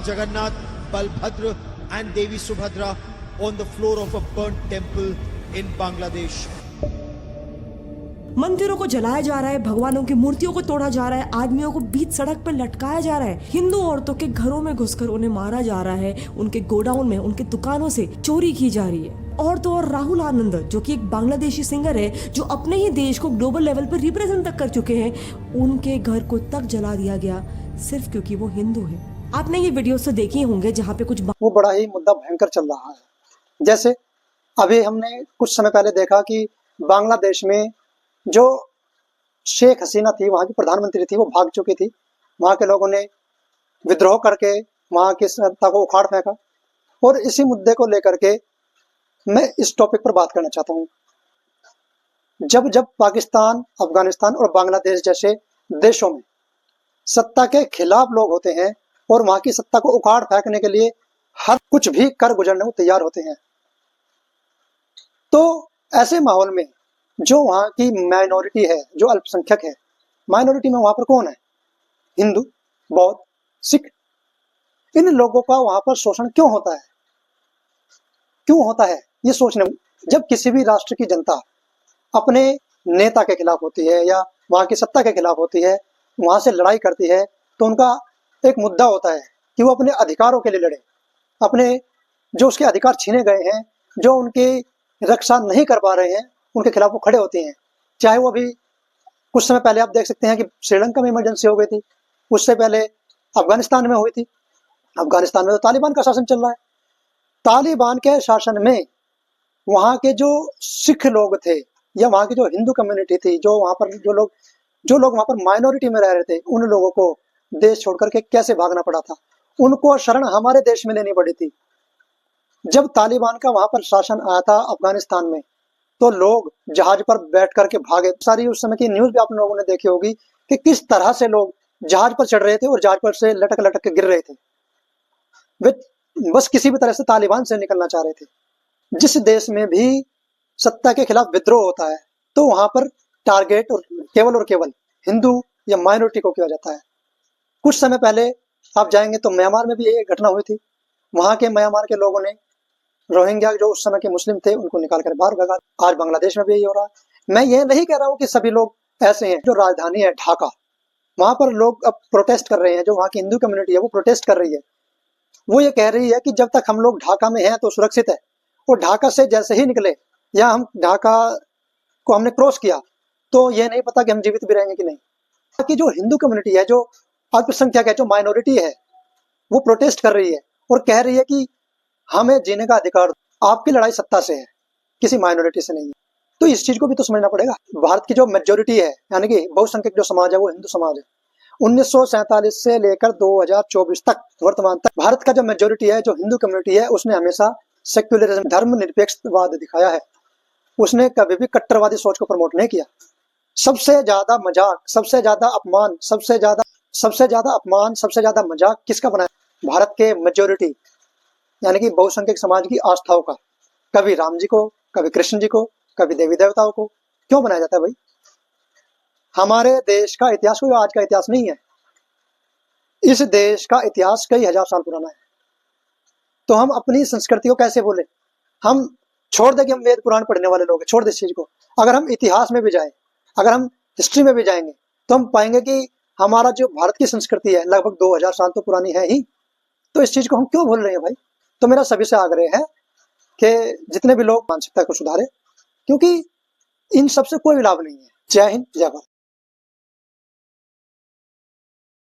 Bhagwan Jagannath, Balbhadra and Devi Subhadra on the floor of a burnt temple in Bangladesh. मंदिरों को जलाया जा रहा है, भगवानों की मूर्तियों को तोड़ा जा रहा है, आदमियों को बीच सड़क पर लटकाया जा रहा है, हिंदू औरतों के घरों में घुसकर उन्हें मारा जा रहा है, उनके गोडाउन में, उनके दुकानों से चोरी की जा रही है। और तो और राहुल आनंद, जो कि एक बांग्लादेशी सिंगर है, जो अपने ही देश को ग्लोबल लेवल पर रिप्रेजेंट तक कर चुके हैं, उनके घर को तक जला दिया गया सिर्फ क्योंकि वो हिंदू है। आपने ये वीडियोस तो देखे होंगे जहाँ पे कुछ वो बड़ा ही मुद्दा भयंकर चल रहा है। जैसे अभी हमने कुछ समय पहले देखा कि बांग्लादेश में जो शेख हसीना थी, वहां की प्रधानमंत्री थी, वो भाग चुकी थी। वहां के लोगों ने विद्रोह करके वहां की सत्ता को उखाड़ फेंका। और इसी मुद्दे को लेकर के मैं इस टॉपिक पर बात करना चाहता हूँ। जब जब पाकिस्तान, अफगानिस्तान और बांग्लादेश जैसे देशों में सत्ता के खिलाफ लोग होते हैं और वहां की सत्ता को उखाड़ फेंकने के लिए हर कुछ भी कर गुजरने को तैयार होते हैं, तो ऐसे माहौल में जो वहाँ की माइनॉरिटी है, जो अल्पसंख्यक है, माइनॉरिटी में वहां पर कौन है? हिंदू, बौद्ध, सिख। इन लोगों का वहां पर शोषण क्यों होता है? क्यों होता है ये सोचने। जब किसी भी राष्ट्र की जनता अपने नेता के खिलाफ होती है या वहां की सत्ता के खिलाफ होती है, वहां से लड़ाई करती है, तो उनका एक मुद्दा होता है कि वो अपने अधिकारों के लिए लड़े, अपने जो उसके अधिकार छीने गए हैं, जो उनकी रक्षा नहीं कर पा रहे हैं, उनके खिलाफ वो खड़े होते हैं। चाहे वो अभी कुछ समय पहले आप देख सकते हैं कि श्रीलंका में इमरजेंसी हो गई थी, उससे पहले अफगानिस्तान में हुई थी। अफगानिस्तान में तो तालिबान का शासन चल रहा है। तालिबान के शासन में वहाँ के जो सिख लोग थे या वहाँ की जो हिंदू कम्युनिटी थी, जो वहाँ पर जो लोग वहाँ पर माइनॉरिटी में रह रहे थे, उन लोगों को देश छोड़ करके कैसे भागना पड़ा था। उनको शरण हमारे देश में लेनी पड़ी थी। जब तालिबान का वहां पर शासन आया था अफगानिस्तान में, तो लोग जहाज पर बैठ करके भागे। सारी उस समय की न्यूज भी आप लोगों ने देखी होगी कि किस तरह से लोग जहाज पर चढ़ रहे थे और जहाज पर से लटक लटक के गिर रहे थे। वे बस किसी भी तरह से तालिबान से निकलना चाह रहे थे। जिस देश में भी सत्ता के खिलाफ विद्रोह होता है, तो वहां पर टारगेट और केवल हिंदू या माइनॉरिटी को किया जाता है। कुछ समय पहले आप जाएंगे तो म्यांमार में भी यही घटना हुई थी। वहां के म्यांमार के लोगों ने रोहिंग्या, जो उस समय के मुस्लिम थे, उनको निकाल कर बाहर भगा। आज बांग्लादेश में भी यही हो रहा है। मैं ये नहीं कह रहा हूँ कि सभी लोग ऐसे हैं। जो राजधानी है ढाका, वहां पर लोग अब प्रोटेस्ट कर रहे हैं। जो वहां की हिंदू कम्युनिटी है वो प्रोटेस्ट कर रही है। वो ये कह रही है कि जब तक हम लोग ढाका में हैं तो सुरक्षित है, और ढाका से जैसे ही निकले या हम ढाका को हमने क्रॉस किया, तो ये नहीं पता कि हम जीवित भी रहेंगे कि नहीं। बाकी जो हिंदू कम्युनिटी है, जो अल्पसंख्यक है, जो माइनॉरिटी है, वो प्रोटेस्ट कर रही है और कह रही है कि हमें जीने का अधिकार। आपकी लड़ाई सत्ता से है, किसी माइनॉरिटी से नहीं है। तो इस चीज को भी तो समझना पड़ेगा। भारत की जो मेजोरिटी है, यानी कि बहुसंख्यक जो समाज है, वो हिंदू समाज है। 1947 से लेकर 2024 तक, वर्तमान तक, भारत का जो मेजोरिटी है, जो हिंदू कम्युनिटी है, उसने हमेशा सेक्युलरिज्म, धर्मनिरपेक्षवाद दिखाया है। उसने कभी भी कट्टरवादी सोच को प्रमोट नहीं किया। सबसे ज्यादा मजाक, सबसे ज्यादा अपमान, सबसे ज्यादा मजाक किसका बनाया? भारत के मेजोरिटी यानी कि बहुसंख्यक समाज की आस्थाओं का। कभी राम जी को, कभी कृष्ण जी को, कभी देवी देवताओं को क्यों बनाया जाता है भाई? हमारे देश का इतिहास कोई आज का इतिहास नहीं है। इस देश का इतिहास कई हजार साल पुराना है। तो हम अपनी संस्कृति को कैसे बोले? हम छोड़ दें कि हम वेद पुराण पढ़ने वाले लोग हैं, छोड़ दें इस चीज को। अगर हम इतिहास में भी जाएं, अगर हम हिस्ट्री में भी जाएंगे, तो हम पाएंगे कि हमारा जो भारत की संस्कृति है लगभग 2000 साल तो पुरानी है ही। तो इस चीज को हम क्यों भूल रहे हैं भाई? तो मेरा सभी से आग्रह है कि जितने भी लोग मानसिकता को सुधारे, क्योंकि इन सबसे कोई लाभ नहीं है। जय हिंद, जय भारत।